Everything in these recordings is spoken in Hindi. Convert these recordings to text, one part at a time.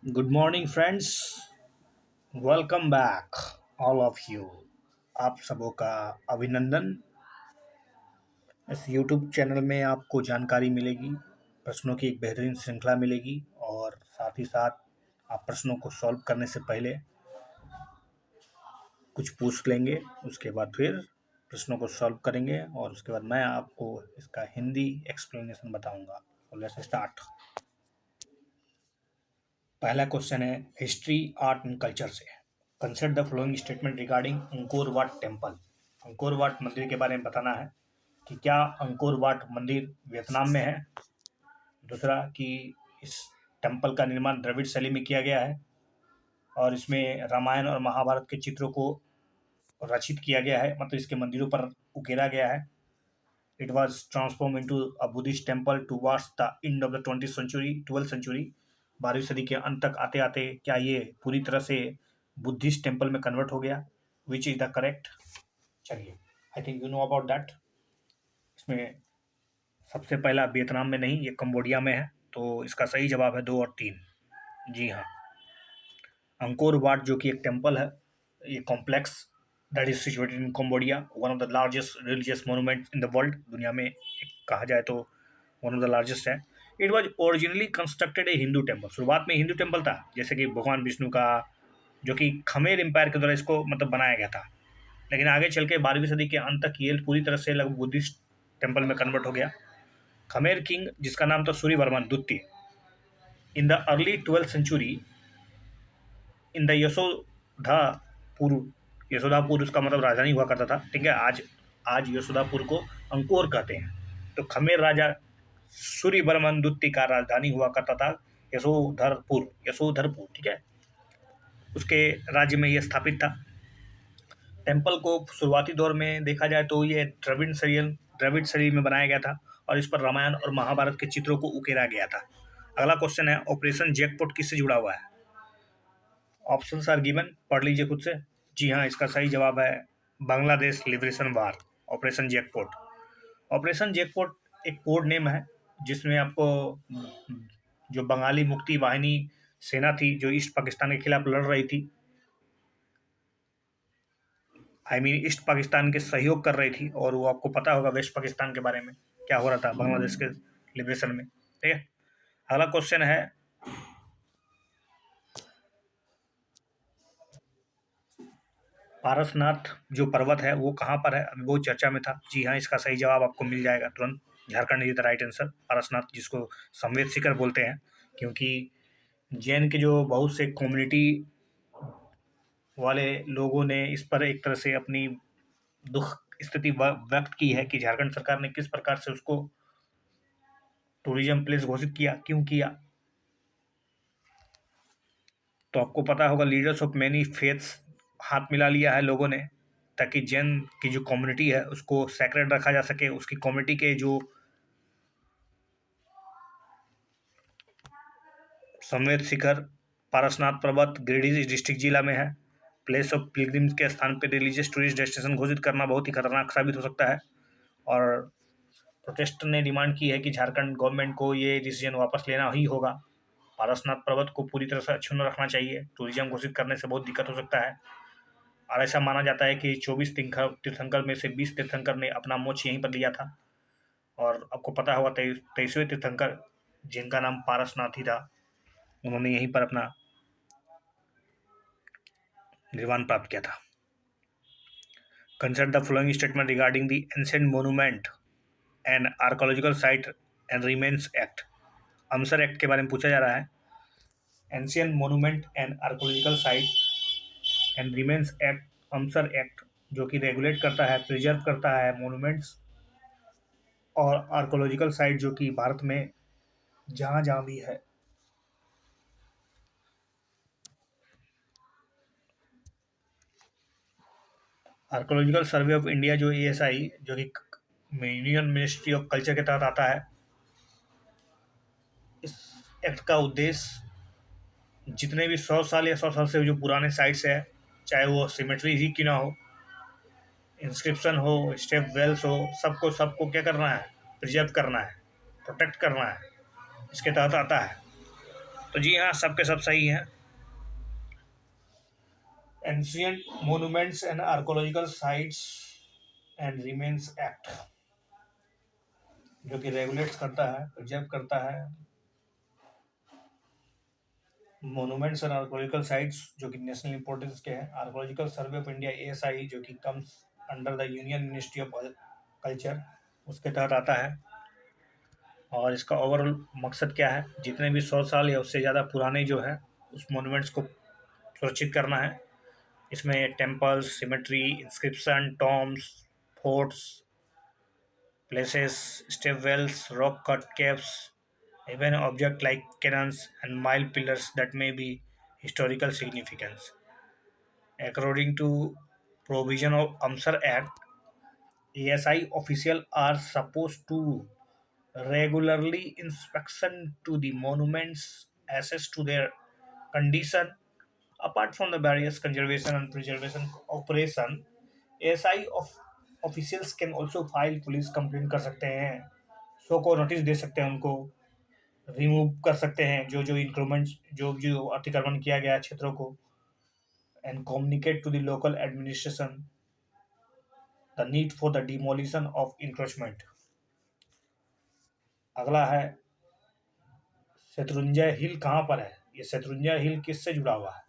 Good morning, friends. Welcome back, all of you. आप सबों का अभिनंदन। इस YouTube चैनल में आपको जानकारी मिलेगी, प्रश्नों की एक बेहतरीन श्रृंखला मिलेगी और साथ ही साथ आप प्रश्नों को सॉल्व करने से पहले कुछ पूछ लेंगे, उसके बाद फिर प्रश्नों को सॉल्व करेंगे और उसके बाद मैं आपको इसका हिंदी एक्सप्लेनेशन बताऊंगा। तो लेट्स स्टार्ट। पहला क्वेश्चन है हिस्ट्री आर्ट एंड कल्चर से। Consider the following statement regarding Angkor Wat temple. Angkor Wat मंदिर के बारे में बताना है कि क्या अंकोर वाट मंदिर वियतनाम में है। दूसरा कि इस टेम्पल का निर्माण द्रविड़ शैली में किया गया है और इसमें रामायण और महाभारत के चित्रों को रचित किया गया है, मतलब इसके मंदिरों पर उकेरा गया है। It was transform into a Buddhist temple towards the end of the 12th century। 12वीं सदी के अंत तक आते आते क्या ये पूरी तरह से बुद्धिस्ट टेम्पल में कन्वर्ट हो गया, विच इज द करेक्ट। चलिए, I think you know about that. इसमें सबसे पहला वियतनाम में नहीं, ये कंबोडिया में है, तो इसका सही जवाब है 2 और 3। जी हाँ, अंकोर वाट जो कि एक टेम्पल है, ये complex that is situated in Cambodia, one of the largest religious monument in the world. दुनिया में कहा जाए तो वन ऑफ द लार्जेस्ट है। It was originally constructed A Hindu temple. शुरुआत में हिंदू टेम्पल था, जैसे कि भगवान विष्णु का, जो कि खमेर एम्पायर के द्वारा इसको मतलब बनाया गया था। लेकिन आगे चल के 12वीं सदी के अंत तक ये पूरी तरह से लगभग बुद्धिस्ट टेम्पल में कन्वर्ट हो गया। खमेर किंग, जिसका नाम था सूर्यवर्मन द्वितीय, in the early 12th century in the Yashodhapur. Yashodhapur उसका मतलब राजधानी हुआ करता था, ठीक है। आज आज यशोधापुर को अंकोर कहते हैं। तो खमेर राजा सूर्यवर्मन द्वितीय का राजधानी हुआ करता था यशोधरपुर, यशोधरपुर, ठीक है। उसके राज्य में यह स्थापित था। टेम्पल को शुरुआती दौर में देखा जाए तो ये द्रविड़ शैली में बनाया गया था और इस पर रामायण और महाभारत के चित्रों को उकेरा गया था। अगला क्वेश्चन है ऑपरेशन जैकपॉट किससे जुड़ा हुआ है। ऑप्शंस आर गिवन, पढ़ लीजिए खुद से। जी हाँ, इसका सही जवाब है बांग्लादेश लिबरेशन वार, ऑपरेशन जैकपॉट। ऑपरेशन जैकपॉट एक कोड नेम है जिसमें आपको जो बंगाली मुक्ति वाहिनी सेना थी, जो ईस्ट पाकिस्तान के खिलाफ लड़ रही थी, ईस्ट पाकिस्तान के सहयोग कर रही थी, और वो आपको पता होगा वेस्ट पाकिस्तान के बारे में क्या हो रहा था बांग्लादेश के लिबरेशन में, ठीक है। अगला क्वेश्चन है पारसनाथ जो पर्वत है वो कहाँ पर है, अभी बहुत चर्चा में था। जी हाँ, इसका सही जवाब आपको मिल जाएगा तुरंत। Jharkhand is the right answer. Parasnath, जिसको संवेद शिखर बोलते हैं, क्योंकि जैन के जो बहुत से कम्युनिटी वाले लोगों ने इस पर एक तरह से अपनी दुख स्थिति व्यक्त की है कि झारखंड सरकार ने किस प्रकार से उसको टूरिज्म प्लेस घोषित किया, क्यों किया। तो आपको पता होगा लीडर्स ऑफ मैनी फेथ्स हाथ मिला लिया है लोगों ने, ताकि जैन की जो कम्युनिटी है उसको सैक्रेड रखा जा सके। उसकी कम्युनिटी के जो संवेद शिखर पारसनाथ पर्वत गिरिडीह डिस्ट्रिक्ट जिला में है। प्लेस ऑफ पिलग्रिम्स के स्थान पर रिलीजियस टूरिस्ट डेस्टिनेशन घोषित करना बहुत ही खतरनाक साबित हो सकता है, और प्रोटेस्ट ने डिमांड की है कि झारखंड गवर्नमेंट को ये डिसीजन वापस लेना ही होगा। पारसनाथ पर्वत को पूरी तरह से अक्षुण्ण रखना चाहिए। टूरिज्म घोषित करने से बहुत दिक्कत हो सकता है, और ऐसा माना जाता है कि 24 तीर्थंकर में से 20 तीर्थंकर ने अपना मोक्ष यहीं पर लिया था। और आपको पता होगा 23वें तीर्थंकर, जिनका नाम पारसनाथ ही था, उन्होंने यहीं पर अपना निर्वाण प्राप्त किया था। Consider the following statement regarding the ancient monument and archaeological site and remains act. AMASR act के बारे में पूछा जा रहा है। Ancient monument and archaeological site and remains act, AMASR act, जो कि रेगुलेट करता है, प्रिजर्व करता है मोन्यूमेंट्स और आर्कोलॉजिकल साइट, जो कि भारत में जहाँ जहाँ भी है। आर्कोलॉजिकल सर्वे ऑफ इंडिया जो ASI, जो कि यूनियन मिनिस्ट्री ऑफ कल्चर के तहत आता है, इस एक्ट का उद्देश्य जितने भी 100 साल या 100 साल से जो पुराने साइट्स है, चाहे वो सिमेट्री ही क्यों ना हो, इंस्क्रिप्शन हो, स्टेप वेल्स हो, सबको सबको क्या करना है, प्रिजर्व करना है, प्रोटेक्ट करना है, इसके तहत आता है। तो जी हाँ, सबके सब सही हैं। Ancient monuments and archaeological sites and remains act, जो कि रेगुलेट्स करता है, प्रिजर्व करता है मोन्यूमेंट्स एंड आर्कोलॉजिकल साइट्स जो कि नेशनल इंपॉर्टेंस के हैं। Archaeological survey of India ASI जो कि comes under the union ministry of culture, उसके तहत आता है। और इसका ओवरऑल मकसद क्या है, जितने भी 100 साल या उससे ज़्यादा पुराने जो है उस मोन्यूमेंट्स को सुरक्षित करना है। इसमें temples, cemetery, inscription, tombs, forts, places, step wells, rock cut caves, even object like cannons and mile pillars that may be historical significance. According to provision of Amsar Act, ASI officials are supposed to regularly inspection to the monuments, assess to their condition. Apart from the various conservation and preservation operation, ASI of officials can also file police complaint कर सकते हैं, शो को नोटिस दे सकते हैं, उनको रिमूव कर सकते हैं जो जो इंक्रीमेंट जो जो अतिक्रमण किया गया क्षेत्रों को, and communicate to the local administration the need for the demolition of encroachment. अगला है शत्रुंजय हिल कहाँ पर है। ये शत्रुंजय हिल किससे जुड़ा हुआ है?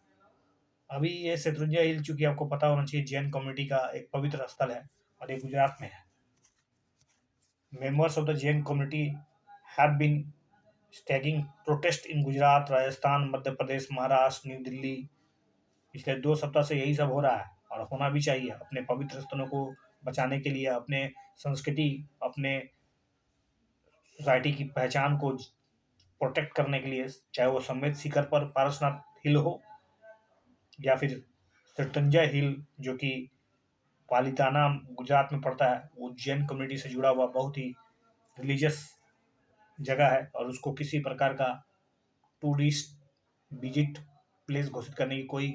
अभी ये शत्रुंजय हिल चूंकि आपको पता होना चाहिए जैन कम्युनिटी का एक पवित्र स्थल है और ये गुजरात में है। Members of the Jain community have been staging protest in Gujarat, Rajasthan, Madhya Pradesh, Maharashtra, New Delhi. पिछले 2 सप्ताह से यही सब हो रहा है और होना भी चाहिए अपने पवित्र स्थलों को बचाने के लिए, अपने संस्कृति, अपने सोसाइटी की पहचान को प्रोटेक्ट करने के लिए, चाहे वो समेत शिखर पर पारसनाथ हिल हो या फिर शत्रुंजय हिल जो कि पालिताना गुजरात में पड़ता है। वो जैन कम्युनिटी से जुड़ा हुआ बहुत ही रिलीजियस जगह है और उसको किसी प्रकार का टूरिस्ट विजिट प्लेस घोषित करने की कोई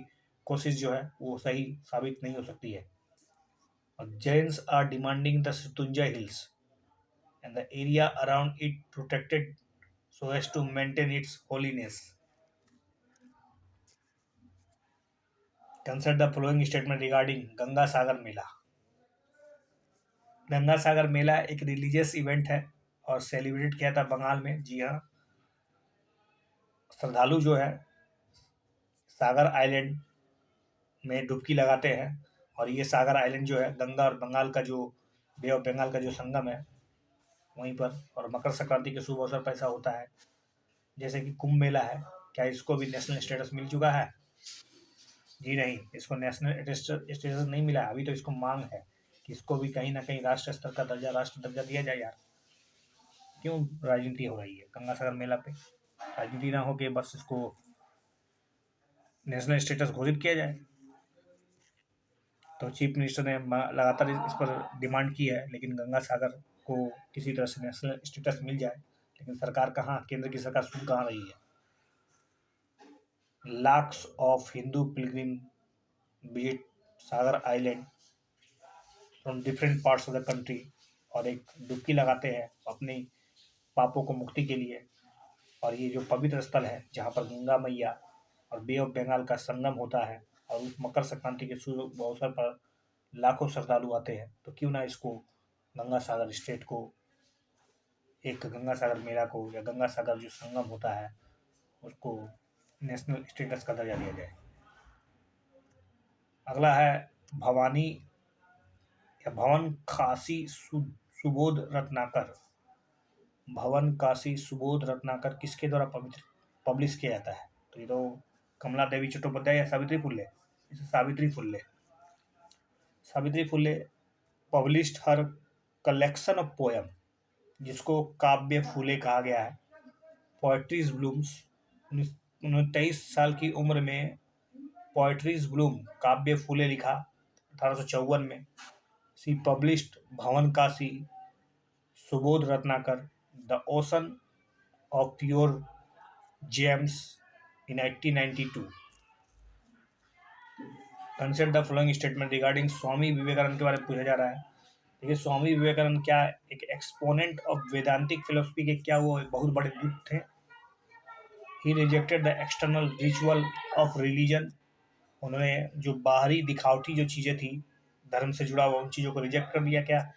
कोशिश जो है वो सही साबित नहीं हो सकती है। और Jains are demanding the Shatrunjay hills and the area around it protected so as to maintain its holiness. Consider the following statement regarding Ganga Sagar Mela. Ganga Sagar Mela एक रिलीजियस इवेंट है और सेलिब्रेट किया था बंगाल में। जी हाँ, श्रद्धालु जो है सागर आइलैंड में डुबकी लगाते हैं और ये सागर आइलैंड जो है गंगा और बंगाल का जो बे ऑफ बंगाल का जो संगम है वहीं पर, और मकर संक्रांति के शुभ अवसर पर ऐसा होता है। जैसे कि कुंभ मेला है, क्या इसको भी नेशनल स्टेटस मिल चुका है? जी नहीं, इसको नेशनल स्टेटस नहीं मिला है। अभी तो इसको मांग है कि इसको भी कहीं ना कहीं राष्ट्र स्तर का दर्जा, राष्ट्र दर्जा दिया जाए। यार क्यों राजनीति हो रही है गंगा सागर मेला पे? राजनीति ना हो के बस इसको नेशनल स्टेटस घोषित किया जाए। तो चीफ मिनिस्टर ने लगातार इस पर डिमांड की है, लेकिन गंगा सागर को किसी तरह से नेशनल स्टेटस मिल जाए। लेकिन सरकार कहाँ, केंद्र की सरकार सुन कहाँ रही है। Lakhs of Hindu Pilgrim visit Sagar island from different parts of the country और एक डुबकी लगाते हैं अपनी पापों को मुक्ति के लिए। और ये जो पवित्र स्थल है जहाँ पर गंगा मैया और बे ऑफ बंगाल का संगम होता है और उस मकर संक्रांति के शुभ अवसर पर लाखों श्रद्धालु आते हैं, तो क्यों ना इसको गंगा सागर स्टेट को, एक गंगा सागर मेला को या गंगा सागर जो संगम होता है उसको नेशनल स्टेटस का दर्जा दिया जाए। अगला है भवानी या भवन काशी सुबोध रत्नाकर। भवन काशी सुबोध रत्नाकर किसके द्वारा पब्लिश किया जाता है? तो ये तो कमला देवी चट्टोपाध्याय या सावित्री फुल्ले। इसे Savitri Phule. Savitri Phule published her collection of poem जिसको काव्य फूले कहा गया है, पोएट्रीज ब्लूम्स। 23 साल की उम्र में पोएट्रीज ब्लूम काव्य फूले लिखा 1854 में। C published Bhavan Kashi Subodh Ratnakar the ocean of pure gems in 1892. Consider the following statement regarding Swami Vivekananda के बारे में पूछा जा रहा है। देखिए, स्वामी विवेकानंद क्या एक एक्सपोनेंट ऑफ वेदांतिक फिलोसफी के क्या वो बहुत बड़े दूत थे? He rejected the external ritual of religion. उन्होंने जो बाहरी दिखावटी जो चीज़ें थी धर्म से जुड़ा हुआ, उन चीज़ों को रिजेक्ट कर दिया। क्या?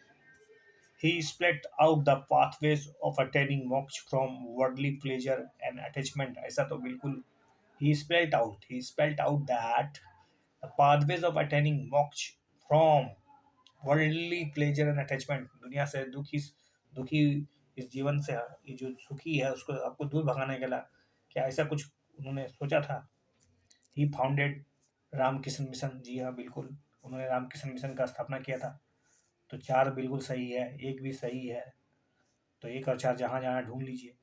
He split out the pathways of attaining moksha from worldly pleasure and attachment. ऐसा तो बिल्कुल he spelled out that the pathways of attaining moksha from worldly pleasure and attachment। दुनिया से दुखी इस जीवन से, ये जो सुखी है उसको आपको दूर भगाने के लिए क्या ऐसा कुछ उन्होंने सोचा था? ही फाउंडेड रामकृष्ण मिशन। जी हाँ, बिल्कुल, उन्होंने रामकृष्ण मिशन का स्थापना किया था। तो 4 बिल्कुल सही है, 1 भी सही है। तो 1 और 4 जहाँ-जहाँ ढूँढ लीजिए।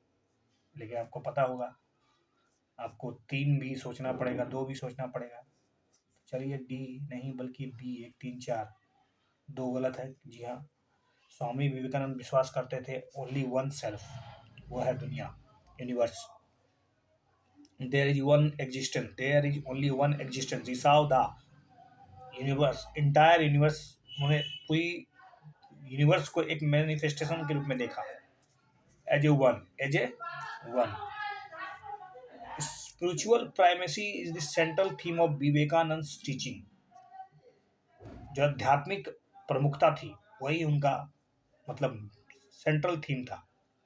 लेकिन आपको पता होगा, आपको 3 भी सोचना पड़ेगा, 2 भी सोचना पड़ेगा। चलिए डी नहीं बल्कि बी, 1, 3, 4, 2 गलत है। जी हाँ, स्वामी विवेकानंद विश्वास करते थे ओनली वन सेल्फ, वो है दुनिया, universe. There is only one existence. He saw the universe, entire universe. उन्होंने पूरी यूनिवर्स को एक मैनिफेस्टेशन के रूप में देखा, as a one. Spiritual primacy is the central theme of Vivekananda teaching. जो आध्यात्मिक प्रमुखता थी वही उनका मतलब सेंट्रल थीम था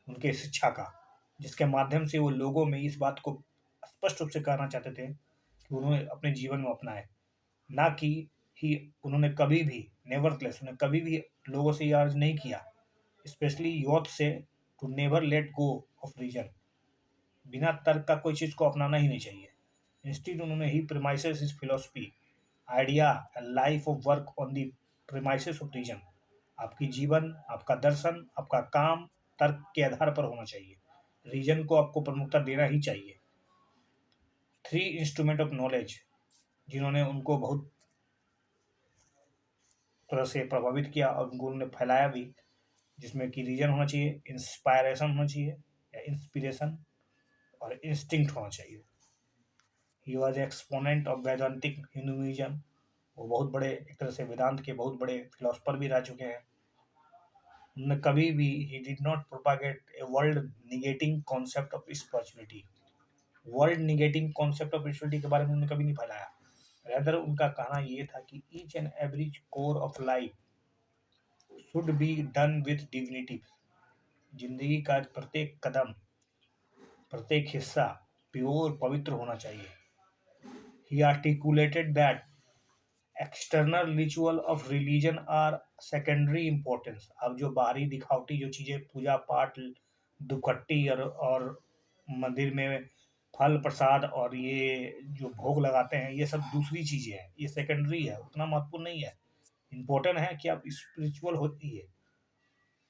उनके शिक्षा का, जिसके माध्यम से वो लोगों में इस बात को स्पष्ट रूप से कहना चाहते थे कि उन्होंने अपने जीवन में अपनाए। ना कि ही उन्होंने कभी भी नेवरलेस उन्हें कभी भी लोगों से ये अर्ज नहीं किया, स्पेशली यूथ से, to never let go of reason. बिना तर्क का कोई चीज़ को अपनाना ही नहीं चाहिए। इंस्टीड उन्होंने he premises is philosophy idea and life of work on the premises of reason. आपकी जीवन, आपका दर्शन, आपका काम तर्क के आधार पर होना चाहिए। रीजन को आपको प्रमुखता देना ही चाहिए। 3 इंस्ट्रूमेंट ऑफ नॉलेज, जिन्होंने उनको बहुत तरह से प्रभावित किया और उनको उन्होंने फैलाया भी, जिसमें कि रीजन होना चाहिए, इंस्पायरेशन होना चाहिए या इंस्पिरेशन, और इंस्टिंक्ट होना चाहिए। He was exponent of वेदांतिक Hinduism. वो बहुत बड़े, एक तरह से वेदांत के बहुत बड़े फिलोसफर भी रह चुके हैं। उन्होंने कभी भी he did not propagate a world negating concept of spirituality. World negating concept of spirituality के बारे में उन्होंने कभी नहीं फैलाया। रैदर उनका कहना ये था कि each and every core of life should be done with dignity. जिंदगी का प्रत्येक कदम, प्रत्येक हिस्सा प्योर पवित्र होना चाहिए। He articulated that external ritual of religion are secondary importance. अब जो बाहरी दिखावटी जो चीज़ें, पूजा पाठ, दुखट्टी और मंदिर में फल प्रसाद और ये जो भोग लगाते हैं, ये सब दूसरी चीज़ें हैं, ये सेकेंडरी है, उतना महत्वपूर्ण नहीं है। इम्पोर्टेंट है कि आप स्पिरिचुअल होती है।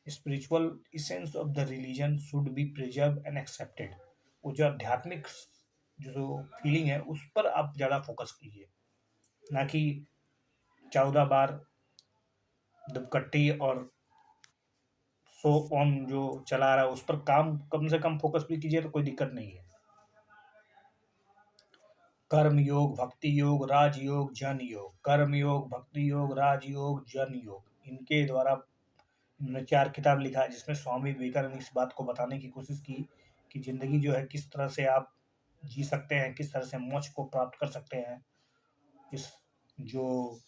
Spiritual essence of the religion should be preserve and accepted. वो जो आध्यात्मिक जो फीलिंग है उस पर आप ज़्यादा फोकस कीजिए, ना कि 14 बार दुपकट्टी और सो ऑन जो चला रहा है उस पर कम से कम फोकस भी कीजिए तो कोई दिक्कत नहीं है। कर्म योग, भक्ति योग, राजयोग, जन योग। कर्म योग, भक्ति योग, राजयोग, जन योग, इनके द्वारा इन्होंने 4 किताब लिखा है, जिसमें स्वामी विवेकानंद ने इस बात को बताने की कोशिश की कि ज़िंदगी जो है किस तरह से आप जी सकते हैं, किस तरह से मोक्ष को प्राप्त कर सकते हैं, इस जो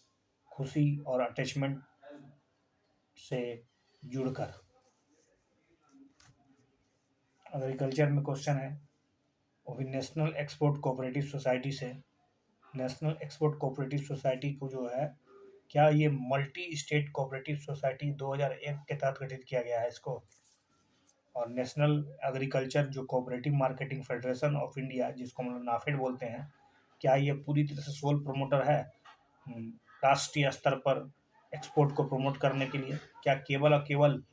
खुशी और अटैचमेंट से जुड़कर। एग्रीकल्चर में क्वेश्चन है, वो भी नेशनल एक्सपोर्ट कोऑपरेटिव सोसाइटी से। नेशनल एक्सपोर्ट कोऑपरेटिव सोसाइटी को जो है, क्या ये मल्टी स्टेट कोऑपरेटिव सोसाइटी 2001 के तहत गठित किया गया है इसको? और नेशनल एग्रीकल्चर जो cooperative marketing federation of India, जिसको हम लोग नाफेड बोलते हैं, क्या ये पूरी तरह से सोल प्रोमोटर है राष्ट्रीय स्तर पर एक्सपोर्ट को प्रमोट करने के लिए? क्या केवल और केवल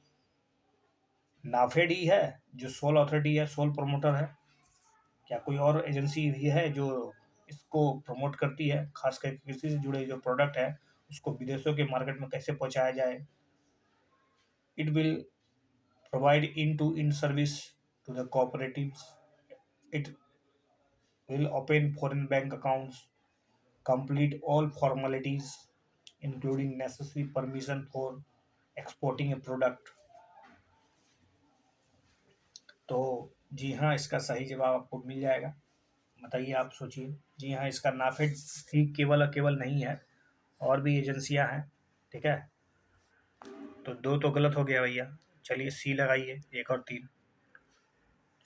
नाफेड ही है जो सोल अथॉरिटी है, सोल प्रमोटर है? क्या कोई और एजेंसी भी है जो इसको प्रमोट करती है, खास करके कृषि से जुड़े जो प्रोडक्ट है उसको विदेशों के मार्केट में कैसे पहुंचाया जाए? It will provide in to in service to the cooperatives. It will open foreign bank accounts, complete all formalities including necessary permission for exporting a product. तो जी हाँ, इसका सही जवाब आपको मिल जाएगा। बताइए, आप सोचिए। जी हाँ, इसका नाफेड ही केवल और केवल नहीं है, और भी एजेंसियां हैं। ठीक है, तो दो तो गलत हो गया भैया। चलिए सी लगाइए, एक और तीन।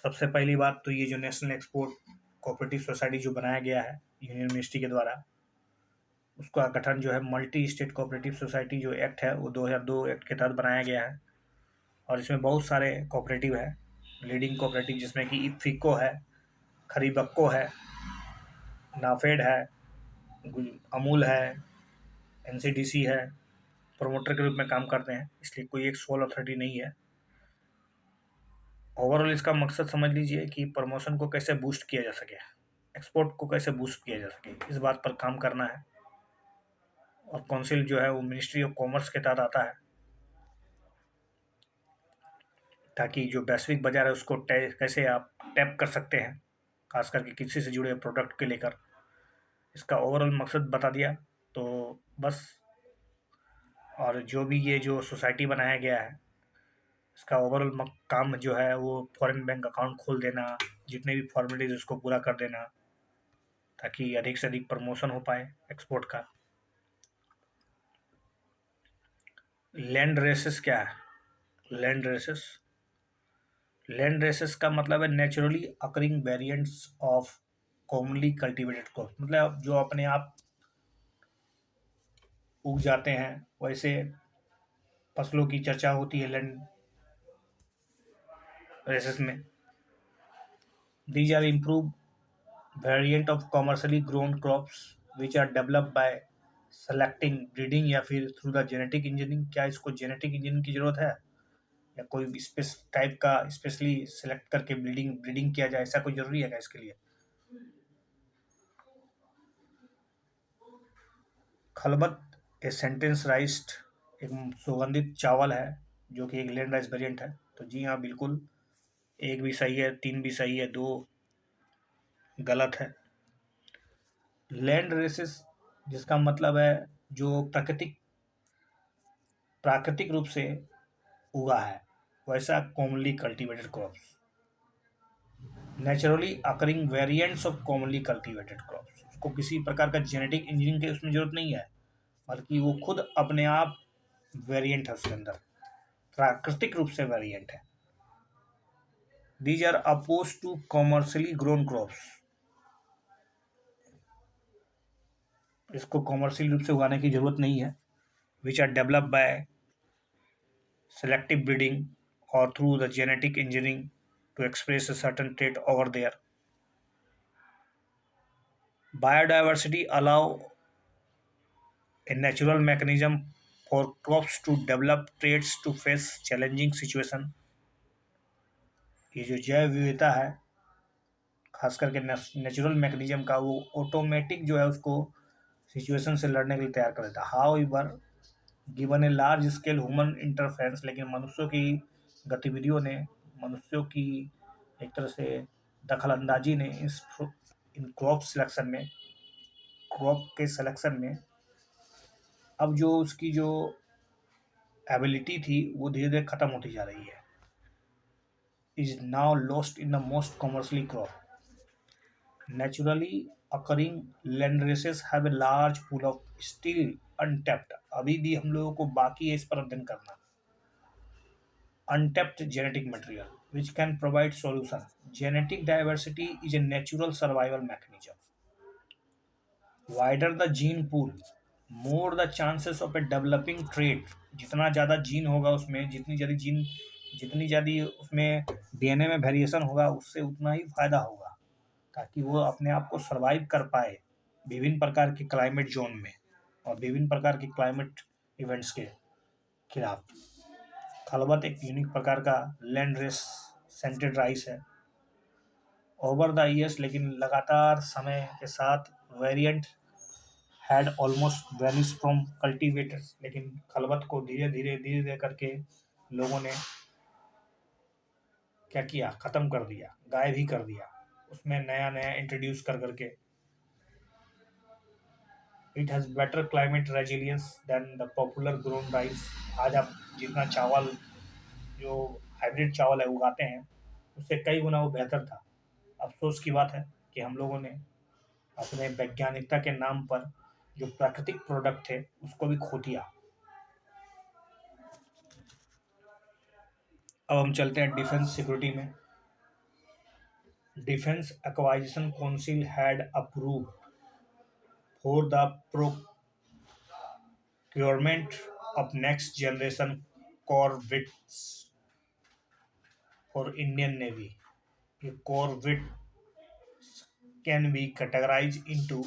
सबसे पहली बात तो ये जो नेशनल एक्सपोर्ट कोऑपरेटिव सोसाइटी जो बनाया गया है यूनियन मिनिस्ट्री के द्वारा, उसका गठन जो है मल्टी स्टेट कोऑपरेटिव सोसाइटी जो एक्ट है वो 2002 एक्ट के तहत बनाया गया है। और इसमें बहुत सारे कोऑपरेटिव है, लीडिंग कोऑपरेटिव, जिसमें कि इफ़िको है, खरीबक्को है, नाफेड है, अमूल है, एनसीडीसी है, प्रोमोटर के रूप में काम करते हैं, इसलिए कोई एक सोल अथॉरिटी नहीं है। ओवरऑल इसका मकसद समझ लीजिए कि प्रमोशन को कैसे बूस्ट किया जा सके, एक्सपोर्ट को कैसे बूस्ट किया जा सके, इस बात पर काम करना है। और काउंसिल जो है वो मिनिस्ट्री ऑफ कॉमर्स के तहत आता है, ताकि जो वैश्विक बाजार है उसको कैसे आप टैप कर सकते हैं, खास करके किसी से जुड़े प्रोडक्ट के लेकर। इसका ओवरऑल मकसद बता दिया तो बस। और जो भी ये जो सोसाइटी बनाया गया है, इसका ओवरऑल काम जो है वो फॉरेन बैंक अकाउंट खोल देना, जितने भी फॉर्मेलिटीज उसको पूरा कर देना, ताकि अधिक से अधिक प्रमोशन हो पाए एक्सपोर्ट का। लैंड रेसेस क्या है? लैंड रेसेस का मतलब है naturally occurring variants of commonly cultivated crop, मतलब जो अपने आप उग जाते हैं वैसे फसलों की चर्चा होती है लैंड रेसेस में। These are improve variant of commercially grown crops which are developed by selecting, breeding या फिर थ्रू द जेनेटिक इंजीनियरिंग। क्या इसको जेनेटिक इंजीनियरिंग की जरूरत है, या कोई स्पेस टाइप का स्पेशली सेलेक्ट करके ब्रीडिंग ब्रीडिंग किया जाए, ऐसा कोई जरूरी है क्या इसके लिए? खलबत ए सेंटेंस राइस्ड एक सुगंधित चावल है, जो कि एक लैंड राइस वेरिएंट है। तो जी हाँ, बिल्कुल, एक भी सही है, तीन भी सही है, दो गलत है। लैंड रेसेस जिसका मतलब है जो प्राकृतिक रूप से उगा है, वैसा commonly cultivated crops, naturally occurring variants of commonly cultivated crops. उसको किसी प्रकार का जेनेटिक इंजीनियरिंग की उसमें जरूरत नहीं है, बल्कि वो खुद अपने आप वेरिएंट है, उसके अंदर प्राकृतिक रूप से वेरिएंट है। These are oppose to commercially grown crops. इसको कॉमर्शियल रूप से उगाने की जरूरत नहीं है। Which are developed by selective breeding or through the genetic engineering to express a certain trait over there. Biodiversity allow a natural mechanism for crops to develop traits to face challenging situation. ये जो जैव विविधता है, खास करके नेचुरल मैकेनिज्म का, वो ऑटोमेटिक जो है उसको सिचुएशन से लड़ने के लिए तैयार कर देता है। How ever given a large scale human interference, लेकिन मनुष्यों की गतिविधियों ने, मनुष्यों की एक तरह से दखल अंदाजी ने इन क्रॉप के सिलेक्शन में अब जो उसकी जो एबिलिटी थी वो धीरे धीरे खत्म होती जा रही है। Is now lost in the most commercially crop. Naturally occurring land races have a large pool of still untapped. अभी भी हम लोगों को बाकी है इस पर अध्ययन करना। Untapped genetic material which can provide solution. Genetic diversity is a natural survival mechanism. Wider the gene pool, more the chances of a developing trait. जितना ज़्यादा जीन होगा उसमें, जितनी ज़्यादा उसमें डीएनए में वेरिएशन होगा, उससे उतना ही फायदा होगा, ताकि वो अपने आप को सर्वाइव कर पाए विभिन्न प्रकार के क्लाइमेट जोन में और विभिन्न प्रकार के क्लाइमेट इवेंट्स के खिलाफ। खलबत एक यूनिक प्रकार का लैंड रेस सेंटेड राइस है। ओवर द ईयर्स, लेकिन लगातार समय के साथ, variant had almost vanish from cultivators, लेकिन खलबत को धीरे धीरे करके लोगों ने क्या किया, खत्म कर दिया, गायब ही कर दिया। उसमें नया नया इंट्रोड्यूस कर करके। It has better climate resilience than the popular grown rice. आज आप जितना चावल जो हाइब्रिड चावल है उगाते हैं, उससे कई गुना वो बेहतर था। अफ़सोस की बात है कि हम लोगों ने अपने वैज्ञानिकता के नाम पर जो प्राकृतिक प्रोडक्ट थे उसको भी खो दिया। अब हम चलते हैं डिफेंस सिक्योरिटी में। Defence acquisition council had approved for the procurement of next generation corvettes for Indian Navy. ये corvette can be categorize into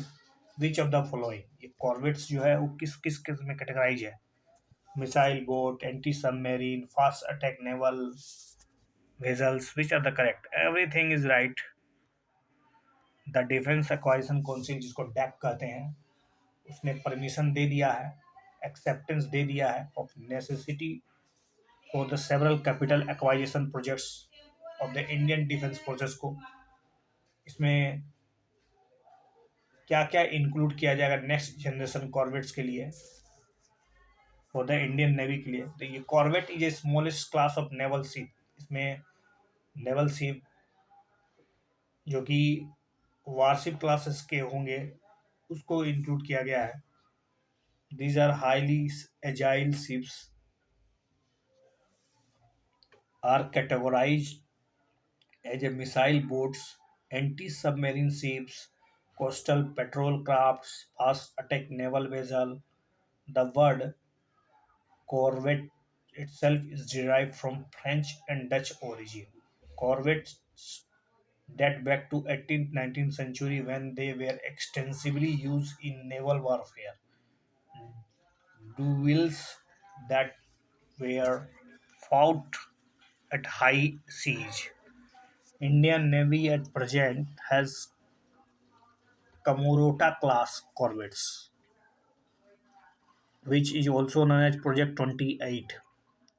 which of the following. ये कॉर्वेट्स जो है वो किस किस किस में कैटेगराइज है? Missile boat, anti submarine, fast attack naval vessels. Which are the correct? Everything is right. The defence acquisition council, जिसको डैक कहते हैं, उसने परमिशन दे दिया है, एक्सेप्टेंस दे दिया है of necessity for the several capital acquisition projects of the Indian defence forces को। इसमें क्या क्या इंक्लूड किया जाएगा नेक्स्ट जनरेशन कॉर्वेट्स के लिए, फॉर द इंडियन नेवी के लिए? तो ये corvette is a smallest class of naval ship. इसमें नेवल शिप जो कि वारशिप क्लासेस के होंगे उसको इंक्लूड किया गया है। These are highly agile ships are categorized as a missile boats, anti submarine ships, coastal patrol crafts, fast attack naval vessel. The word corvette itself is derived from French and Dutch origin. Corvettes date back to 18th-19th century when they were extensively used in naval warfare. Duels that were fought at high siege. Indian Navy at present has Kamorota class corvettes, which is also known as Project 28.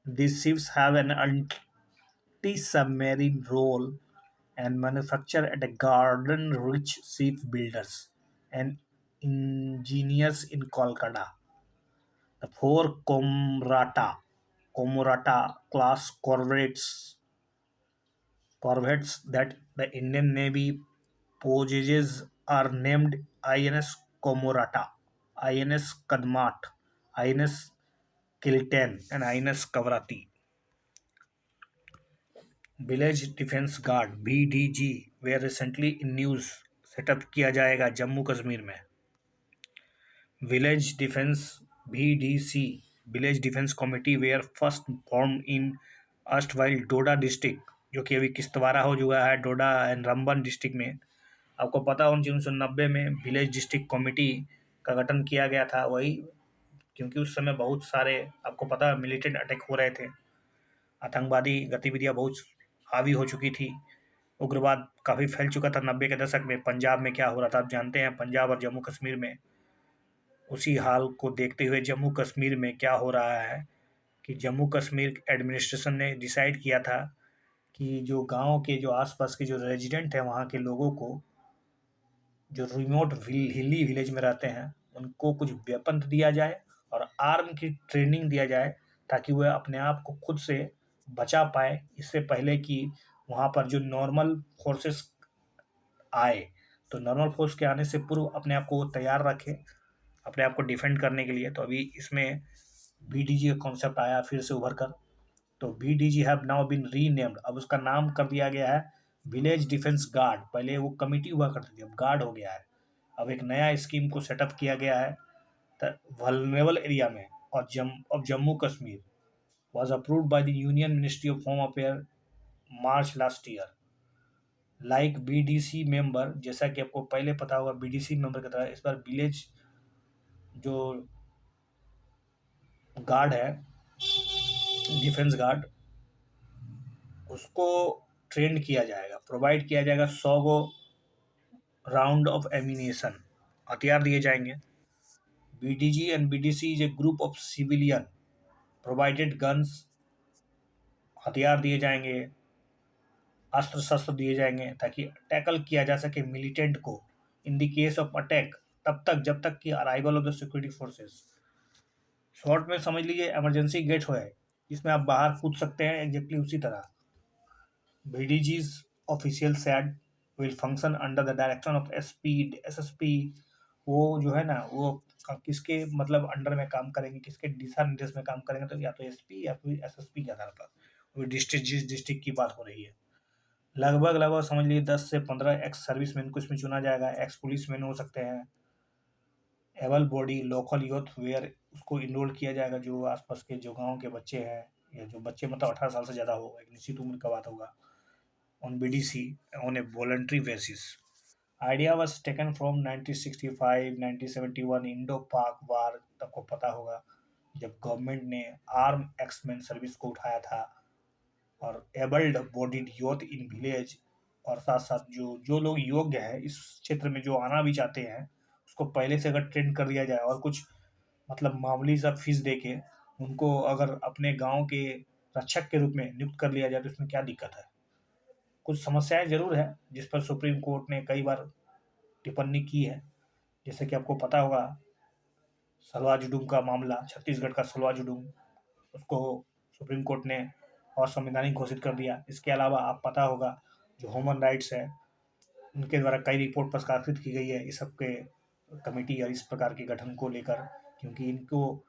These ships have an anti-submarine role and manufactured at a garden-rich shipbuilders and engineers in Kolkata. The four Komorata class corvettes that the Indian Navy possesses are named INS Komorata, INS Kadmat, INS Kiltan, and INS Kavrati. Village defence guard VDG were recently in news setup किया जाएगा जम्मू कश्मीर में। Village defence VDC village defence committee were first form in erstwhile Doda district, जो कि अभी किश्तवाड़ा हो चुका है, डोडा एंड रामबन डिस्ट्रिक्ट में। आपको पता हो 1990 में विलेज डिस्ट्रिक्ट कमेटी का गठन किया गया था, वही क्योंकि उस समय बहुत सारे आपको पता मिलिटेंट अटैक हो रहे थे, आतंकवादी गतिविधियां बहुत हावी हो चुकी थी, उग्रवाद काफ़ी फैल चुका था 90 के दशक में। पंजाब में क्या हो रहा था आप जानते हैं, पंजाब और जम्मू कश्मीर में। उसी हाल को देखते हुए जम्मू कश्मीर में क्या हो रहा है कि जम्मू कश्मीर एडमिनिस्ट्रेशन ने डिसाइड किया था कि जो गांव के जो आसपास के जो रेजिडेंट हैं वहाँ के लोगों को, जो रिमोट हिली विलेज में रहते हैं, उनको कुछ वेपन दिया जाए और आर्म की ट्रेनिंग दिया जाए ताकि वह अपने आप को खुद से बचा पाए, इससे पहले कि वहाँ पर जो नॉर्मल फोर्सेस आए। तो नॉर्मल फोर्स के आने से पूर्व अपने आप को तैयार रखें, अपने आप को डिफेंड करने के लिए। तो अभी इसमें VDG का कॉन्सेप्ट आया फिर से उभर कर। तो VDG have now been renamed, अब उसका नाम कर दिया गया है विलेज डिफेंस गार्ड। पहले वो कमिटी हुआ करती थी, अब गार्ड हो गया है। अब एक नया स्कीम को सेटअप किया गया है वल्नरेबल एरिया में और Jammu Kashmir was approved by the Union Ministry of Home Affairs March last year. Like BDC member, जैसा कि आपको पहले पता होगा BDC मेंबर की तरह इस बार विलेज जो गार्ड है, डिफेंस गार्ड, उसको ट्रेन किया जाएगा, प्रोवाइड किया जाएगा 100 गो राउंड ऑफ एम्यूनिशन, हथियार दिए जाएंगे। BDG and BDC is a group of civilian provided guns, हथियार दिए जाएंगे, अस्त्र शस्त्र दिए जाएंगे ताकि टैकल किया जा सके मिलिटेंट को in the case of attack, तब तक जब तक कि arrival of the security forces. Short में समझ लीजिए इमरजेंसी गेट हो है जिसमें आप बाहर कूद सकते हैं, एग्जैक्टली उसी तरह। BDG's official said will function under the direction of SP SSP। वो जो है ना वो किसके मतलब अंडर में काम करेंगे, किसके दिशा निर्देश में काम करेंगे, तो या तो एसपी या फिर एसएसपी के आधार पर। वो डिस्ट्रिक्ट जिस डिस्ट्रिक्ट की बात हो रही है, लगभग लगभग समझ लीजिए 10 से 15 एक्स सर्विसमैन को इसमें चुना जाएगा। एक्स पुलिसमैन हो सकते हैं, able body local youth were उसको इनरोल किया जाएगा, जो आसपास के जो गांव के बच्चे हैं या जो बच्चे मतलब 18 साल से ज़्यादा हो, एक निश्चित उम्र का बात होगा, on BDC on A voluntary basis. Idea was taken from 1965 1971 Indo पाक वार। तब को पता होगा जब गवर्नमेंट ने आर्म एक्समैन सर्विस को उठाया था, और abled bodied youth in village, और साथ साथ जो जो लोग योग्य है इस क्षेत्र में जो आना भी चाहते हैं उसको पहले से अगर ट्रेन कर दिया जाए और कुछ मतलब मामूली सा फीस दे के उनको अगर अपने गांव के रक्षक के रूप में नियुक्त कर लिया जाए तो इसमें क्या दिक्कत है। कुछ समस्याएं जरूर है जिस पर सुप्रीम कोर्ट ने कई बार टिप्पणी की है, जैसे कि आपको पता होगा सलवा जुडूम का मामला, छत्तीसगढ़ का सलवा जुडूम, उसको सुप्रीम कोर्ट ने असंवैधानिक घोषित कर दिया। इसके अलावा आप पता होगा जो ह्यूमन राइट्स है उनके द्वारा कई रिपोर्ट प्रकाशित की गई है इस सब के कमेटी और इस प्रकार के गठन को लेकर, क्योंकि इनको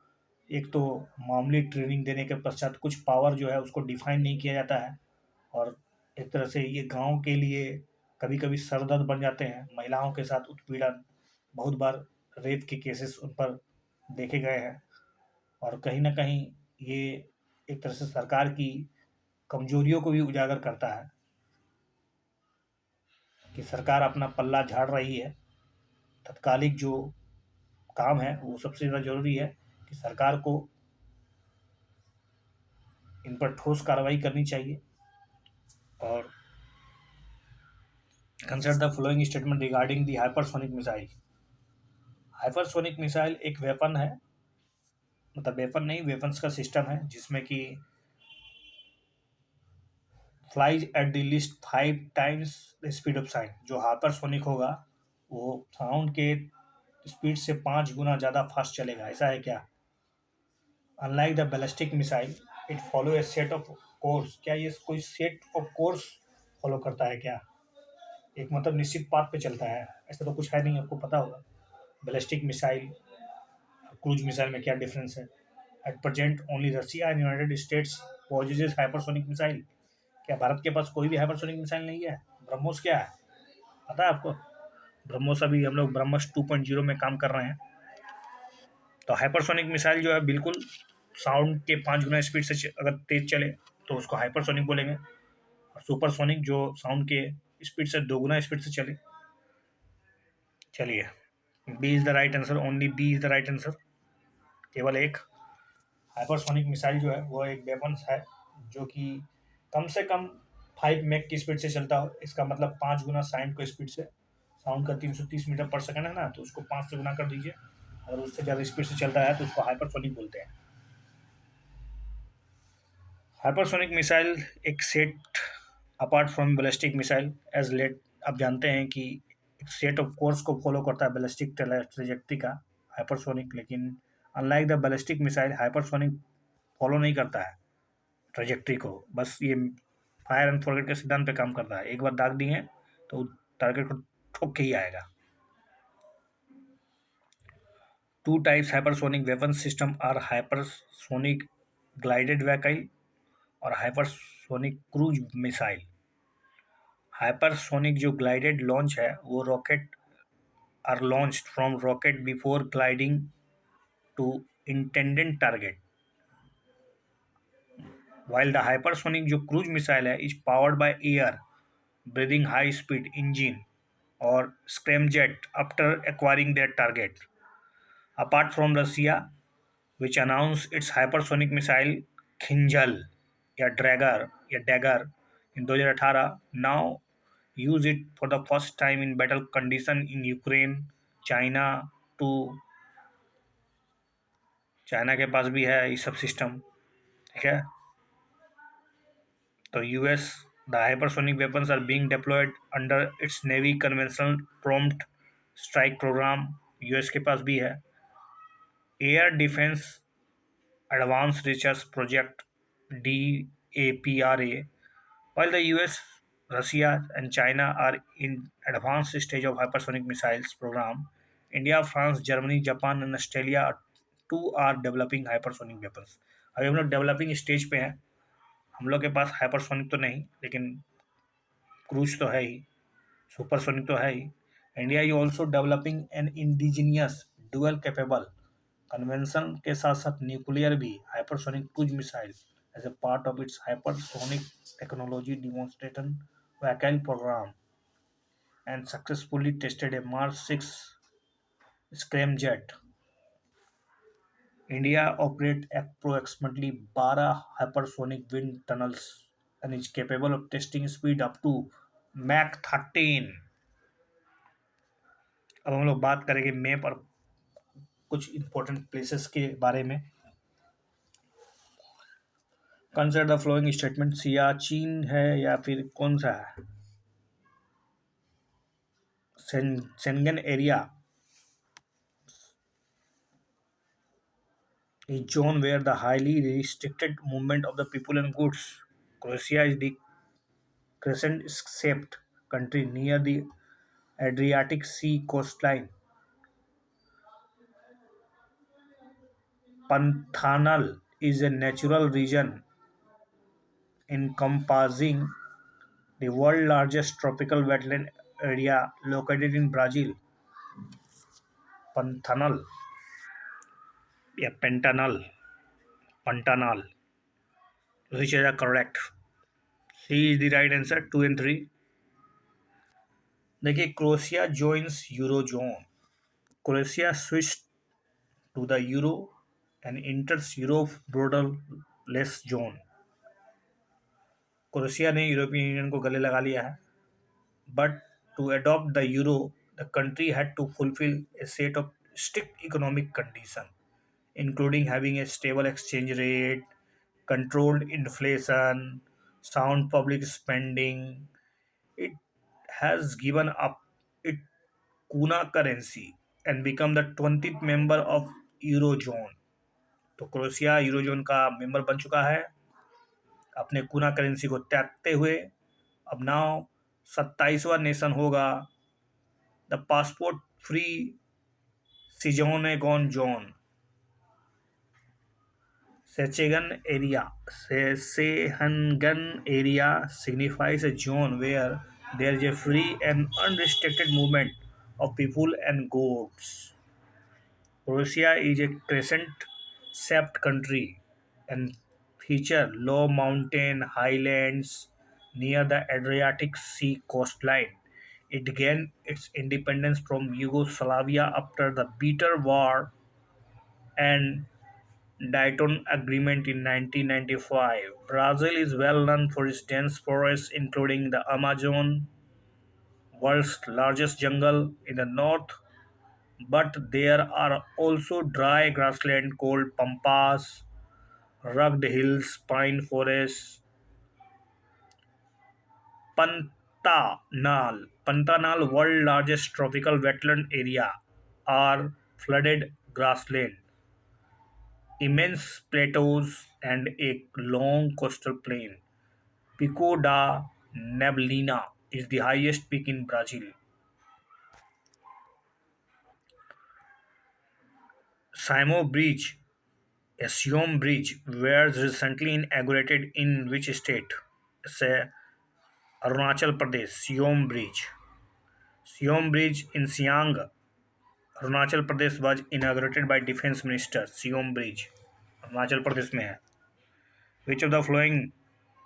एक तो मामूली ट्रेनिंग देने के पश्चात कुछ पावर जो है उसको डिफाइन नहीं किया जाता है, और एक तरह से ये गांव के लिए कभी कभी सरदर्द बन जाते हैं। महिलाओं के साथ उत्पीड़न, बहुत बार रेप के केसेस उन पर देखे गए हैं, और कहीं ना कहीं ये एक तरह से सरकार की कमजोरियों को भी उजागर करता है कि सरकार अपना पल्ला झाड़ रही है। तत्कालिक जो काम है वो सबसे ज़्यादा जरूरी है कि सरकार को इन पर ठोस कार्रवाई करनी चाहिए। और consider the following statement regarding the hypersonic missile. Hypersonic missile एक वेपन है, मतलब वेपन नहीं, वेपन्स का सिस्टम है जिसमें कि flies at the list 5 times the speed of sound. जो हाइपरसोनिक होगा वो साउंड के स्पीड से 5 गुना ज़्यादा फास्ट चलेगा। ऐसा है क्या? Unlike the ballistic missile it follow A set of course. क्या ये कोई सेट ऑफ कोर्स फॉलो करता है क्या? एक मतलब निश्चित पाथ पे चलता है? ऐसा तो कुछ है नहीं, आपको पता होगा। बैलिस्टिक मिसाइल क्रूज मिसाइल में क्या डिफरेंस है? At present only Russia and United States possesses hypersonic missile. क्या भारत के पास कोई भी हाइपरसोनिक मिसाइल नहीं है? ब्रह्मोस क्या है पता है आपको? ब्रह्मोस अभी हम लोग ब्रह्मोस 2.0 में काम कर रहे हैं। तो हाइपरसोनिक मिसाइल जो है बिल्कुल साउंड के 5 गुना स्पीड से अगर तेज चले तो उसको हाइपरसोनिक बोलेंगे, और सुपरसोनिक जो साउंड के स्पीड से 2 गुना स्पीड से चले। चलिए, B is the right answer, only B is the right answer, केवल एक। हाइपरसोनिक मिसाइल जो है वो एक वेपन्स है जो कि कम से कम 5 मैक की स्पीड से चलता हो। इसका मतलब 5 गुना साउंड को स्पीड से, साउंड का 330 मीटर पर सेकंड है ना, तो उसको 5 से गुना कर दीजिए, और उससे ज़्यादा स्पीड से चलता है तो उसको हाइपरसोनिक बोलते हैं। हाइपरसोनिक मिसाइल एक set apart from ballistic missile as late. आप जानते हैं कि एक सेट ऑफ कोर्स को फॉलो करता है बैलिस्टिक ट्रेजेक्ट्री का हाइपरसोनिक, लेकिन unlike the ballistic missile hypersonic follow नहीं करता है ट्रेजेक्ट्री को। बस ये फायर एंड फॉरगेट के सिद्धांत पे काम करता है, एक बार दाग दिए तो टारगेट को ठोक के ही आएगा। 2 types hypersonic weapon system are hypersonic glided vehicle और हाइपरसोनिक क्रूज मिसाइल। हाइपरसोनिक जो ग्लाइडेड लॉन्च है वो rocket are launched from rocket before gliding to intended target, while the hypersonic जो क्रूज मिसाइल है is powered by air breathing high speed engine or scramjet after acquiring their target. Apart from Russia, which announced its hypersonic missile Khinjal या Dagger in 2018, now use it for the first time in battle condition in Ukraine, China too. China के पास भी है ये सब सिस्टम, ठीक है। तो US the hypersonic weapons are being deployed under its navy conventional prompt strike programme, US के पास भी है। Air defence advance research project DAPRA While the US, Russia, and China are in advanced stage of hypersonic missiles program, India, France, Germany, Japan, and Australia too are developing hypersonic weapons. अभी हम लोग डेवलपिंग स्टेज पे हैं. हम लोग के पास हाइपरसोनिक तो नहीं, लेकिन क्रूज तो है ही, सुपरसोनिक तो है ही. India is also developing an indigenous dual capable conventional के साथ साथ न्यूक्लियर भी hypersonic cruise missile as a part of its hypersonic technology demonstration vehicle programme and successfully tested a Mark 6 scramjet. India operates approximately 12 hypersonic wind tunnels and is capable of testing speed up to Mach 13. अब हम लोग बात करेंगे मैप और कुछ इंपॉर्टेंट प्लेसेस के बारे में. Consider the following statement. Siachen है या फिर कौन सा है? Schengen area is zone where the highly restricted movement of the people and goods. Croatia is the crescent-shaped country near the Adriatic Sea coastline. Pantanal is a natural region encompassing the world's largest tropical wetland area located in Brazil. Pantanal या Pantanal, which is correct. C is the right answer. 2 and 3. देखिए, Croatia joins Eurozone. Croatia switched to the euro and enters Europe borderless zone. Croatia ने यूरोपियन यूनियन को गले लगा लिया है. But to adopt the euro, the country had to fulfill a set of strict economic conditions, including having a stable exchange rate, controlled inflation, sound public spending. It has given up its kuna currency and become the 20th member of Eurozone. तो क्रोएशिया यूरोजोन का मेंबर बन चुका है अपने kuna करेंसी को त्यागते हुए. अब नाउ 27वां नेशन होगा the passport free Schengen zone. Sechegan area signifies a zone where there is a free and unrestricted movement of people and goods. Croatia is a crescent-shaped country and feature low mountain highlands near the Adriatic Sea coastline. It gained its independence from Yugoslavia after the bitter war and Dayton Agreement in 1995. Brazil is well known for its dense forests, including the Amazon, world's largest jungle in the north, but there are also dry grassland called pampas, rugged hills, pine forests. Pantanal, world's largest tropical wetland area, are flooded grassland, immense plateaus, and a long coastal plain. Pico da Neblina is the highest peak in Brazil. Simo Bridge, a Siom bridge, was recently inaugurated in which state? It's Arunachal Pradesh. Siom Bridge. Siom Bridge in Siang, Arunachal Pradesh was inaugurated by Defense Minister. Siom Bridge, Arunachal Pradesh में है. Which of the following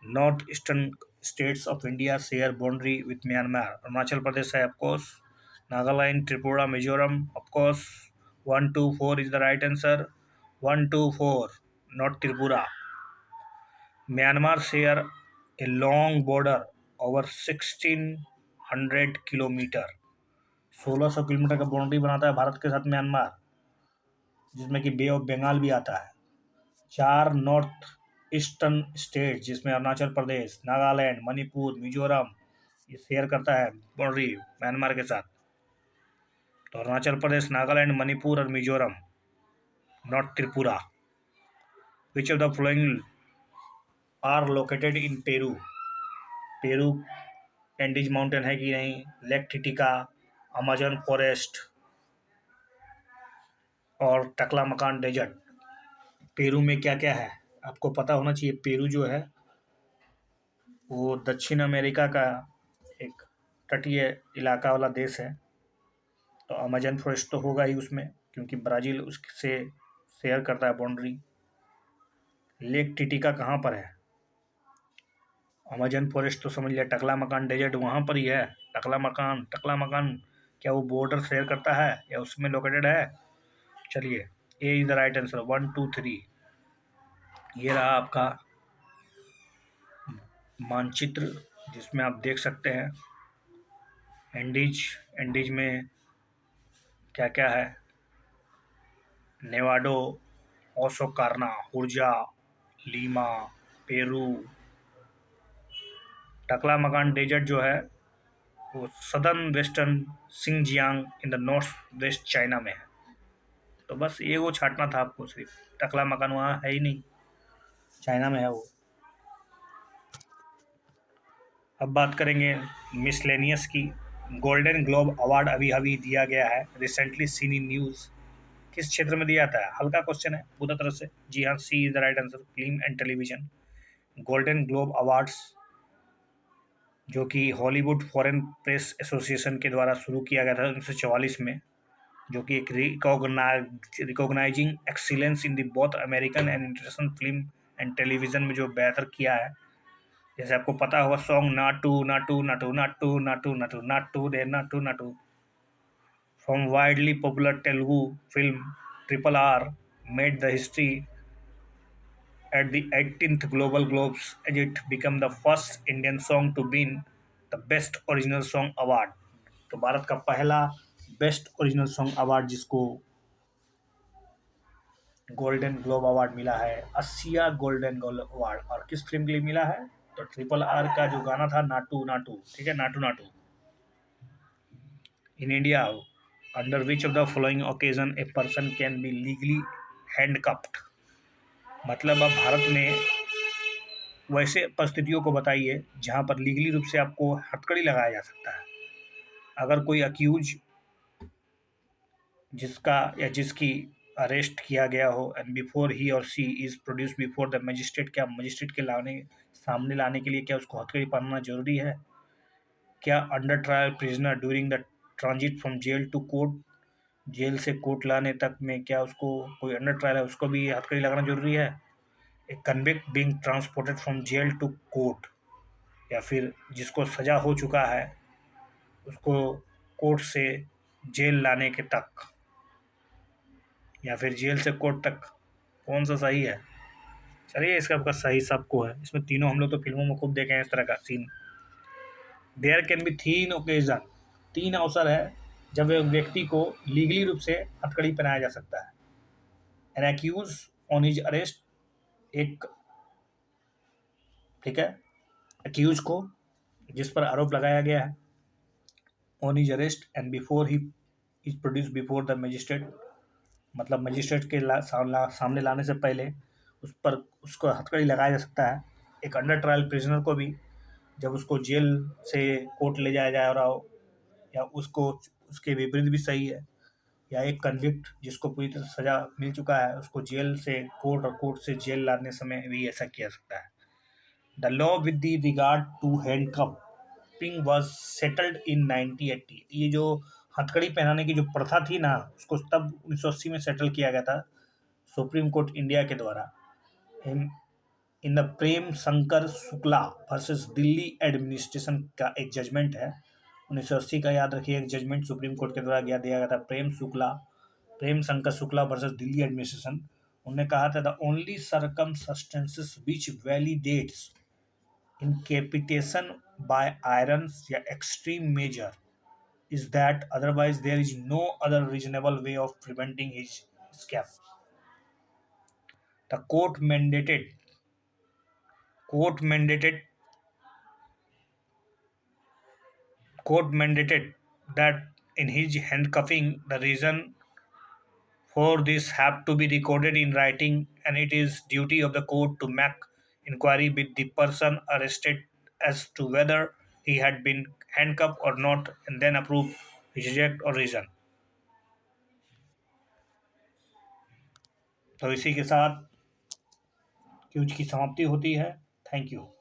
northeastern states of India share boundary with Myanmar? Arunachal Pradesh है, of course. Nagaland, Tripura, Mizoram, of course. 1, 2, 4 is the right answer. 1, 2, 4, not Tripura. Myanmar share a long border over 1600 kilometre. 1600 kilometre का बाउंड्री बनाता है भारत के साथ म्यांमार, जिसमें कि बे ऑफ बंगाल भी आता है. 4 नॉर्थ ईस्टर्न स्टेट जिसमें अरुणाचल प्रदेश, नागालैंड, मणिपुर, मिजोरम ये शेयर करता है बाउंड्री म्यांमार के साथ. तो अरुणाचल प्रदेश, नागालैंड, मणिपुर और Mizoram, not Tripura. Which of the following are located in Peru? Peru Andes mountain है कि नहीं, लेक टिटिका, अमेजन फॉरेस्ट और टकलामकान डेजर्ट। पेरू में क्या क्या है आपको पता होना चाहिए। पेरू जो है वो दक्षिण अमेरिका का एक तटीय इलाका वाला देश है, तो अमेजन फॉरेस्ट तो होगा ही उसमें, क्योंकि ब्राज़ील उससे शेयर करता है बाउंड्री। लेक टिटिका कहाँ पर है? अमेजन फॉरेस्ट तो समझ लिया, टकला मकान डेजर्ट वहाँ पर ही है। टकला मकान क्या वो बॉर्डर शेयर करता है या उसमें लोकेटेड है? चलिए, ए इज द राइट आंसर, 1 2 3। ये रहा आपका मानचित्र जिसमें आप देख सकते हैं एंडीज। एंडीज में क्या क्या है? नेवाडो, ओसो कार्ना, हुर्जा, Lima, Peru. Taklamakan desert जो है वो southern western Xinjiang in the north west China में है। तो बस ये वो छांटना था आपको, सिर्फ टकला मकान वहाँ है ही नहीं, चाइना में है वो। अब बात करेंगे मिसलेनियस की। गोल्डन ग्लोब अवार्ड अभी अभी दिया गया है, रिसेंटली सीन इन न्यूज़। किस क्षेत्र में दिया जाता है? हल्का क्वेश्चन है पूरा तरह से। जी हाँ, C is the right answer, film and television. Golden Globe Awards जो कि हॉलीवुड फॉरेन प्रेस एसोसिएशन के द्वारा शुरू किया गया था 1944 में, जो कि एक recognising excellence in the both American and international film and television में जो बेहतर किया है। जैसे आपको पता होगा सॉन्ग नाटू नाटू नाटू नाटू नाटू नाटू नाटू रे Naatu Naatu from widely popular Telugu film triple R made the history at the 18th Global Globes as it became the first Indian song to win the Best Original Song Award। तो भारत का पहला बेस्ट ओरिजिनल सॉन्ग अवार्ड जिसको गोल्डन ग्लोब अवार्ड मिला है, असिया गोल्डन ग्लोब अवार्ड। और किस फिल्म के लिए मिला है? तो ट्रिपल आर का जो गाना था नाटू नाटू, ठीक है, Naatu Naatu. In India under which of the following occasion a person can be legally handcuffed. मतलब अब भारत में वैसे परिस्थितियों को बताइए जहाँ पर लीगली रूप से आपको हथकड़ी लगाया जा सकता है। अगर कोई अक्यूज जिसका या जिसकी अरेस्ट किया गया हो एंड बिफोर ही और C is produce before the magistrate, क्या मजिस्ट्रेट के सामने लाने के लिए क्या उसको हथकड़ी पहनना जरूरी है? क्या under trial prisoner during the transit from jail to court, jail से कोर्ट लाने तक में क्या उसको, कोई अंडर ट्रायल है उसको भी हथकड़ी लगाना जरूरी है? A convict being transported from jail to court, या फिर जिसको सज़ा हो चुका है उसको कोर्ट से जेल लाने के तक, या फिर जेल से कोर्ट तक, कौन सा सही है? चलिए, इसका आपका सही सबको है। इसमें तीनों हम लोग तो फिल्मों में खूब देखे हैं इस तरह का scene. There can be three occasion, तीन अवसर है जब एक व्यक्ति को लीगली रूप से हथकड़ी पहनाया जा सकता है। An accused on his arrest, एक, ठीक है, एक्यूज को जिस पर आरोप लगाया गया है, on his arrest and before he is produce before the magistrate, मतलब मजिस्ट्रेट के सामने लाने से पहले उस पर उसको हथकड़ी लगाया जा सकता है। एक अंडर ट्रायल प्रिजनर को भी जब उसको जेल से कोर्ट ले जाया जा रहा हो, या उसको उसके विपरीत भी सही है। या एक कन्विक्ट जिसको पूरी तरह सजा मिल चुका है उसको जेल से कोर्ट और कोर्ट से जेल लाने समय भी ऐसा किया सकता है। The law with the regard to handcuffing was settled in 1980। ये जो हथकड़ी पहनाने की जो प्रथा थी ना, उसको तब 1980 में सेटल किया गया था सुप्रीम कोर्ट इंडिया के द्वारा। In in the Prem Shankar Shukla versus Delhi administration का एक जजमेंट है 1980 का, याद रखिए, एक जजमेंट सुप्रीम कोर्ट के द्वारा दिया गया था। प्रेम शंकर शुक्ला वर्सेस दिल्ली एडमिनिस्ट्रेशन। उन्होंने कहा था the only circumstances which validates incapitation by irons या extreme measure is that otherwise there is no other reasonable way of preventing his escape। The court mandated court mandated that in his handcuffing the reason for this have to be recorded in writing, and it is duty of the court to make inquiry with the person arrested as to whether he had been handcuffed or not and then approve, reject or reason. तो इसी के साथ क्यूज की समाप्ति होती है। Thank you.